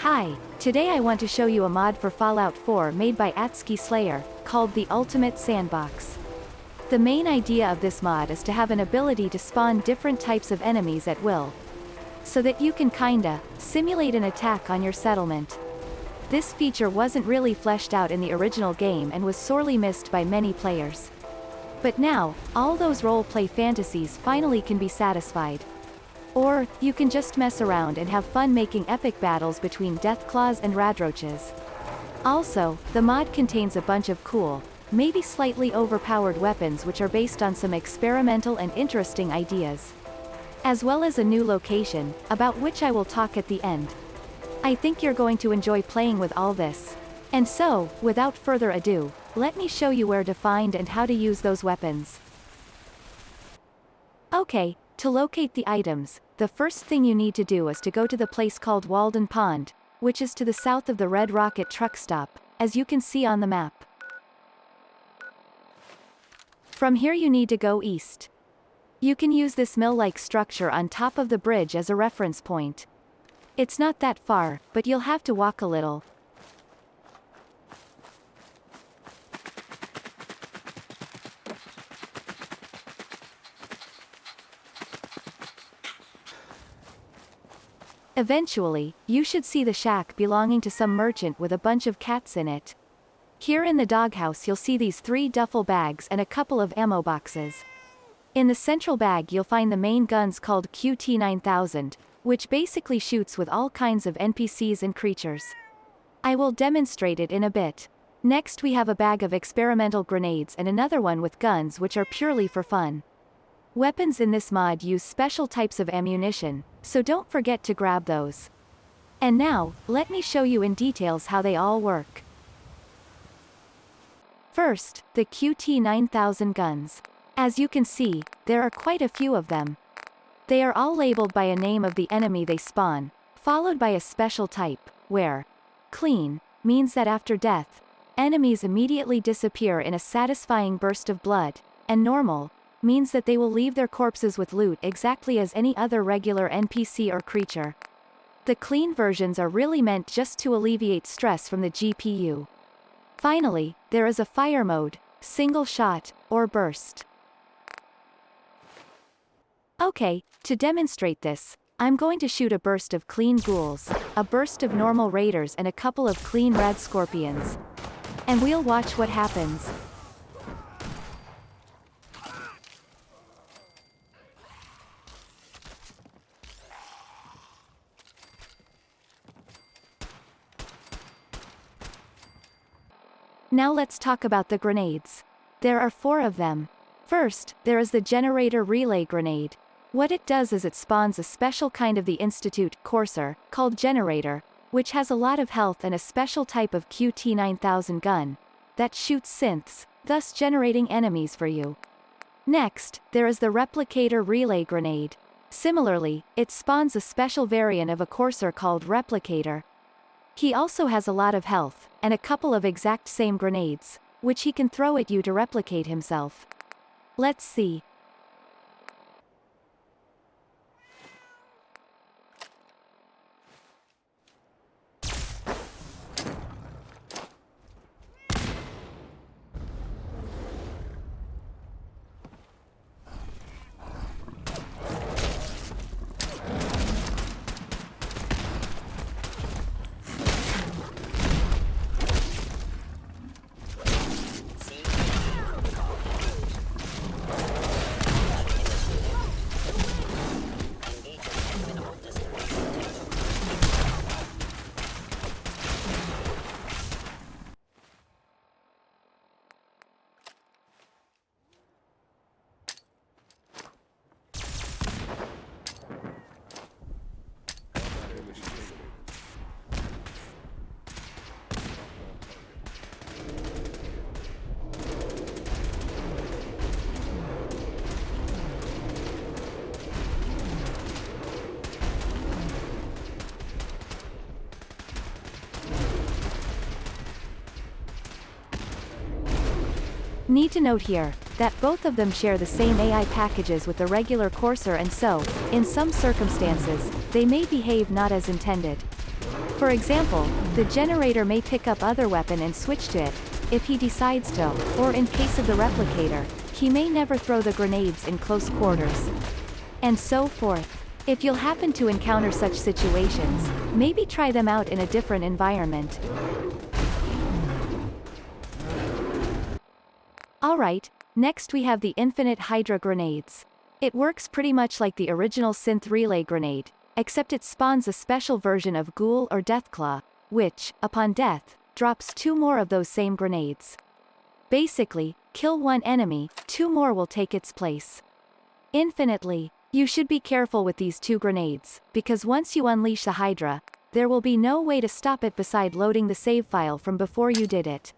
Hi, today I want to show you a mod for Fallout 4 made by Atski Slayer, called the Ultimate Sandbox. The main idea of this mod is to have an ability to spawn different types of enemies at will, so that you can kinda simulate an attack on your settlement. This feature wasn't really fleshed out in the original game and was sorely missed by many players. But now, all those role-play fantasies finally can be satisfied. Or, you can just mess around and have fun making epic battles between Deathclaws and Radroaches. Also, the mod contains a bunch of cool, maybe slightly overpowered weapons which are based on some experimental and interesting ideas. As well as a new location, about which I will talk at the end. I think you're going to enjoy playing with all this. And so, without further ado, let me show you where to find and how to use those weapons. Okay, to locate the items, the first thing you need to do is to go to the place called Walden Pond, which is to the south of the Red Rocket truck stop, as you can see on the map. From here you need to go east. You can use this mill-like structure on top of the bridge as a reference point. It's not that far, but you'll have to walk a little. Eventually, you should see the shack belonging to some merchant with a bunch of cats in it. Here in the doghouse you'll see these 3 duffel bags and a couple of ammo boxes. In the central bag you'll find the main guns called QT-9000, which basically shoots with all kinds of NPCs and creatures. I will demonstrate it in a bit. Next we have a bag of experimental grenades and another one with guns which are purely for fun. Weapons in this mod use special types of ammunition, so don't forget to grab those. And now, let me show you in details how they all work. First, the QT-9000 guns. As you can see, there are quite a few of them. They are all labeled by a name of the enemy they spawn, followed by a special type, where clean means that after death, enemies immediately disappear in a satisfying burst of blood, and normal means that they will leave their corpses with loot exactly as any other regular NPC or creature. The clean versions are really meant just to alleviate stress from the GPU. Finally, there is a fire mode, single shot, or burst. Okay, to demonstrate this, I'm going to shoot a burst of clean ghouls, a burst of normal raiders and a couple of clean rad scorpions. And we'll watch what happens. Now let's talk about the grenades. There are 4 of them. First, there is the generator relay grenade. What it does is it spawns a special kind of the Institute courser, called generator, which has a lot of health and a special type of QT-9000 gun that shoots synths, thus generating enemies for you. Next, there is the replicator relay grenade. Similarly, it spawns a special variant of a courser called replicator. He also has a lot of health, and a couple of exact same grenades, which he can throw at you to replicate himself. Let's see. Need to note here, that both of them share the same AI packages with the regular courser, and so, in some circumstances, they may behave not as intended. For example, the generator may pick up other weapon and switch to it, if he decides to, or in case of the replicator, he may never throw the grenades in close quarters. And so forth. If you'll happen to encounter such situations, maybe try them out in a different environment. Alright, next we have the infinite Hydra grenades. It works pretty much like the original synth relay grenade, except it spawns a special version of Ghoul or Deathclaw, which, upon death, drops 2 more of those same grenades. Basically, kill one enemy, 2 more will take its place. Infinitely. You should be careful with these 2 grenades, because once you unleash the Hydra, there will be no way to stop it beside loading the save file from before you did it.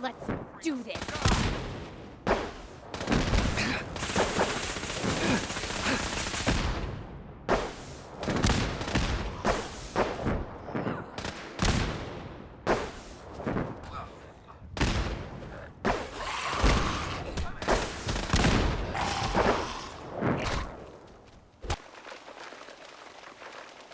Let's do this.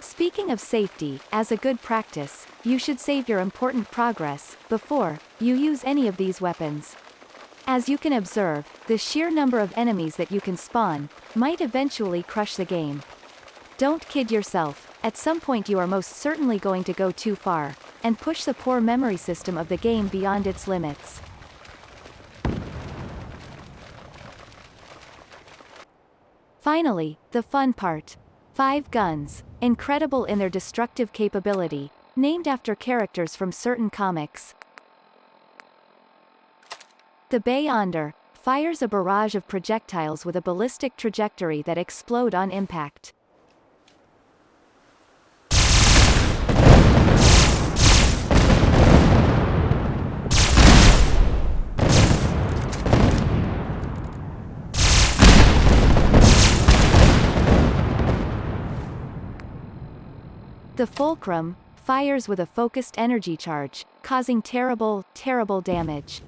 Speaking of safety, as a good practice, you should save your important progress before you use any of these weapons. As you can observe, the sheer number of enemies that you can spawn might eventually crush the game. Don't kid yourself, at some point you are most certainly going to go too far, and push the poor memory system of the game beyond its limits. Finally, the fun part. 5 guns, incredible in their destructive capability, named after characters from certain comics. The Beyonder fires a barrage of projectiles with a ballistic trajectory that explode on impact. The Fulcrum fires with a focused energy charge, causing terrible, terrible damage.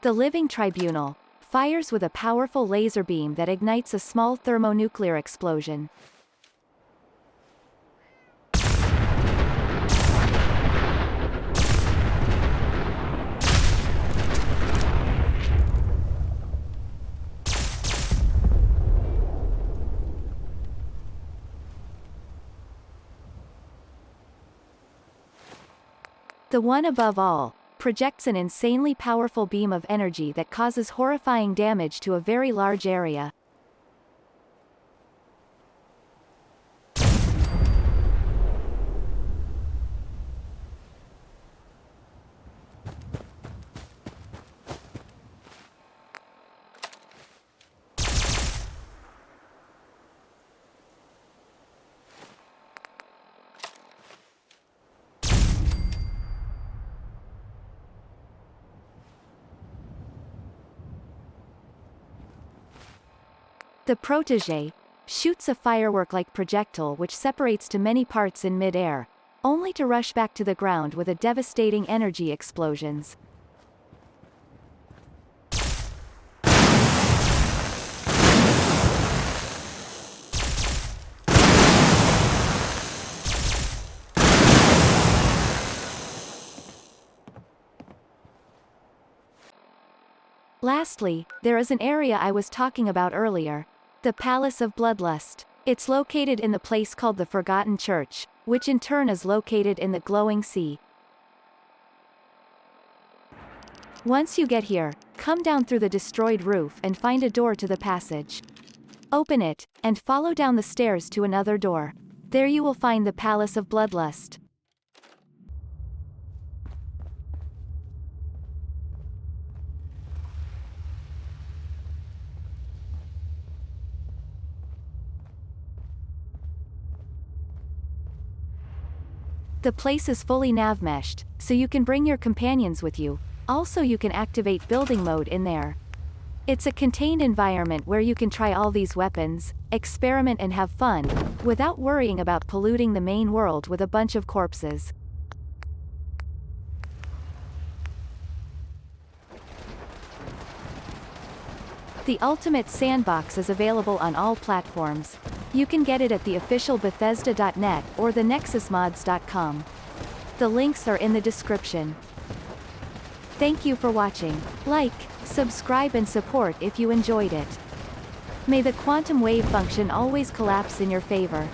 The Living Tribunal fires with a powerful laser beam that ignites a small thermonuclear explosion. The one above all projects an insanely powerful beam of energy that causes horrifying damage to a very large area. The Protégé shoots a firework-like projectile which separates to many parts in mid-air, only to rush back to the ground with a devastating energy explosions. Lastly, there is an area I was talking about earlier. The Palace of Bloodlust. It's located in the place called the Forgotten Church, which in turn is located in the Glowing Sea. Once you get here, come down through the destroyed roof and find a door to the passage. Open it, and follow down the stairs to another door. There you will find the Palace of Bloodlust. The place is fully nav-meshed, so you can bring your companions with you. Also you can activate building mode in there. It's a contained environment where you can try all these weapons, experiment and have fun, without worrying about polluting the main world with a bunch of corpses. The Ultimate Sandbox is available on all platforms. You can get it at the official Bethesda.net or the nexusmods.com. The links are in the description. Thank you for watching. Like, subscribe and support if you enjoyed it. May the quantum wave function always collapse in your favor.